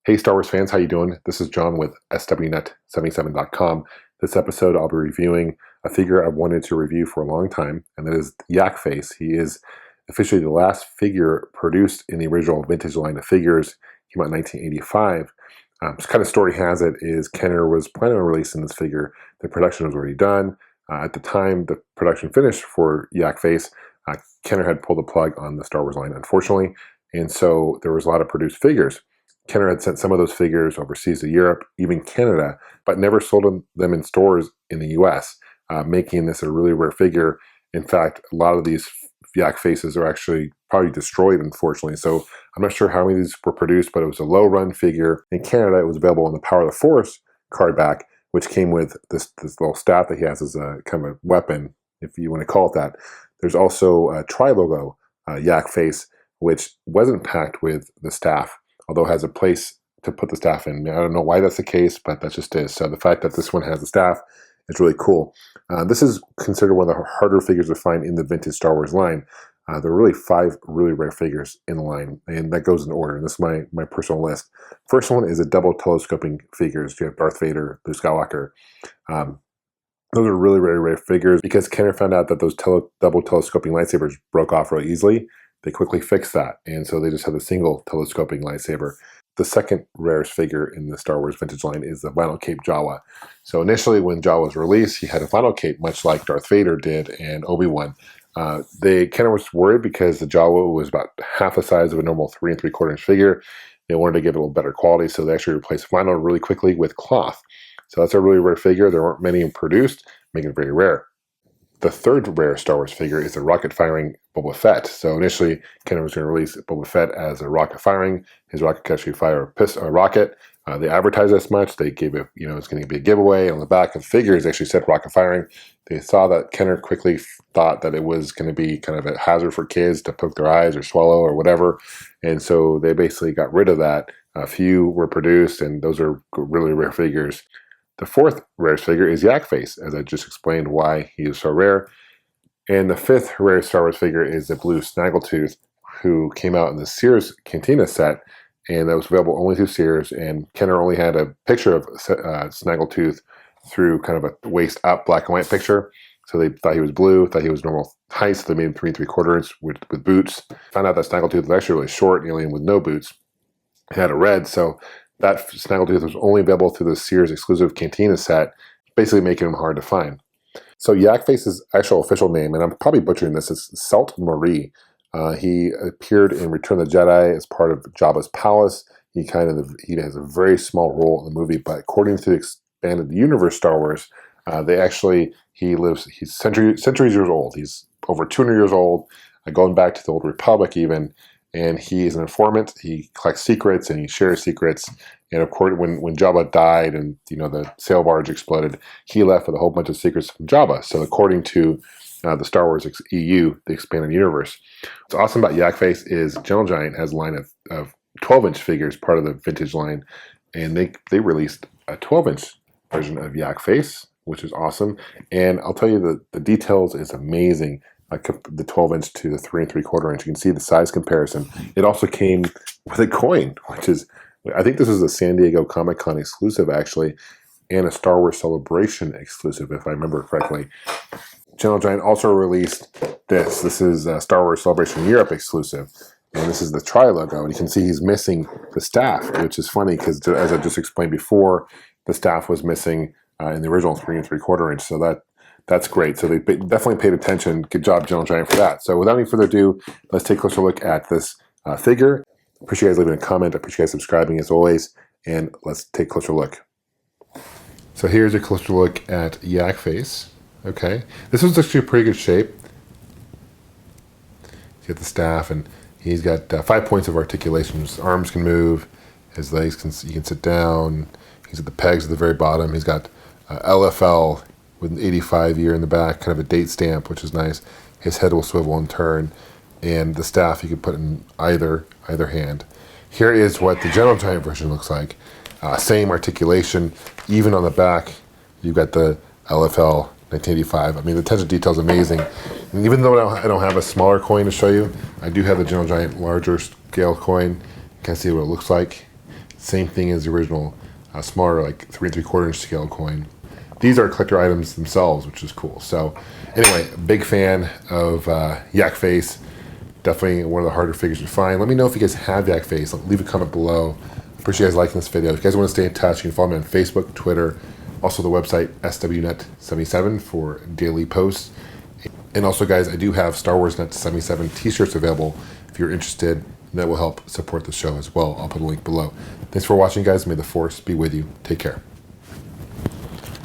Hey Star Wars fans, how you doing? This is John with SWNet77.com. This episode I'll be reviewing a figure I've wanted to review for a long time, and that is Yak Face. He is officially the last figure produced in the original vintage line of figures. Came out in 1985. This kind of story has it is Kenner was planning on releasing this figure. The production was already done. At the time the production finished for Yak Face, Kenner had pulled the plug on the Star Wars line, unfortunately, and so there was a lot of produced figures. Kenner had sent some of those figures overseas to Europe, even Canada, but never sold them in stores in the US, making this a really rare figure. In fact, a lot of these Yak Faces are actually probably destroyed, unfortunately. So I'm not sure how many of these were produced, but it was a low-run figure. In Canada, it was available in the Power of the Force card back, which came with this little staff that he has as a kind of a weapon, if you want to call it that. There's also a tri-logo Yak Face, which wasn't packed with the staff, although it has a place to put the staff in. I don't know why that's the case, but that just is. So the fact that this one has the staff is really cool. This is considered one of the harder figures to find in the vintage Star Wars line. There are really 5 really rare figures in the line, and that goes in order. And this is my personal list. First one is a double telescoping figures. You have Darth Vader, Luke Skywalker. Those are really, really rare figures because Kenner found out that those double telescoping lightsabers broke off really easily. They quickly fixed that, and so they just have a single telescoping lightsaber. The second rarest figure in the Star Wars vintage line is the vinyl cape Jawa. So initially when Jawa was released, he had a vinyl cape, much like Darth Vader did and Obi-Wan. Kenner was worried because the Jawa was about half the size of a normal 3 3/4 inch figure. They wanted to give it a little better quality, so they actually replaced vinyl really quickly with cloth. So that's a really rare figure. There weren't many produced, making it very rare. The third rare Star Wars figure is the rocket-firing Boba Fett. So initially, Kenner was going to release Boba Fett as a rocket-firing. His rocket could actually fire a rocket. They advertised as much. They gave it, it's going to be a giveaway. On the back of the figures, actually said rocket-firing. They saw that Kenner quickly thought that it was going to be kind of a hazard for kids to poke their eyes or swallow or whatever. And so they basically got rid of that. A few were produced, and those are really rare figures. The fourth rarest figure is Yak Face, as I just explained why he is so rare. And the fifth rarest Star Wars figure is the blue Snaggletooth, who came out in the Sears Cantina set, and that was available only through Sears. And Kenner only had a picture of Snaggletooth through kind of a waist-up black and white picture. So they thought he was blue, thought he was normal height, so they made him 3 3/4 inch with boots. Found out that Snaggletooth was actually really short, alien with no boots. He had a red, so that Snaggletooth was only available through the Sears exclusive Cantina set, basically making him hard to find. So Yak Face's actual official name, and I'm probably butchering this, is Salt Marie. He appeared in Return of the Jedi as part of Jabba's palace. He has a very small role in the movie, but according to the expanded universe Star Wars, he's centuries years old. He's over 200 years old, going back to the Old Republic even. And he is an informant. He collects secrets and he shares secrets. And of course, when Jabba died and the sail barge exploded, he left with a whole bunch of secrets from Jabba. So according to the Star Wars EU, the expanded universe, what's awesome about Yak Face is Gentle Giant has a line of 12-inch figures, part of the vintage line, and they released a 12-inch version of Yak Face, which is awesome. And I'll tell you the details is amazing. Like the 12-inch to the 3 3/4 inch. You can see the size comparison. It also came with a coin, which is, I think this is a San Diego Comic-Con exclusive, actually, and a Star Wars Celebration exclusive, if I remember correctly. Gentle Giant also released this. This is a Star Wars Celebration Europe exclusive, and this is the tri-logo. And you can see he's missing the staff, which is funny because, as I just explained before, the staff was missing in the original 3 3/4 inch. So that's great. So they definitely paid attention. Good job, Gentle Giant, for that. So without any further ado, let's take a closer look at this figure. Appreciate you guys leaving a comment. I appreciate you guys subscribing as always. And let's take a closer look. So here's a closer look at Yak Face. Okay. This one's actually a pretty good shape. You get the staff, and he's got 5 points of articulation. His arms can move. His legs he can sit down. He's at the pegs at the very bottom. He's got LFL with an 85 year in the back, kind of a date stamp, which is nice. His head will swivel and turn, and the staff you can put in either hand. Here is what the Gentle Giant version looks like. Same articulation, even on the back. You've got the LFL 1985. I mean, the attention to detail is amazing. And even though I don't have a smaller coin to show you, I do have the Gentle Giant larger scale coin. You can see what it looks like. Same thing as the original, smaller, like 3 3/4 inch scale coin. These are collector items themselves, which is cool. So anyway, big fan of Yak Face. Definitely one of the harder figures to find. Let me know if you guys have Yak Face. Leave a comment below. Appreciate you guys liking this video. If you guys want to stay in touch, you can follow me on Facebook, Twitter, also the website SWNet77 for daily posts. And also, guys, I do have Starwarsnut77 t-shirts available if you're interested. That will help support the show as well. I'll put a link below. Thanks for watching, guys. May the Force be with you. Take care.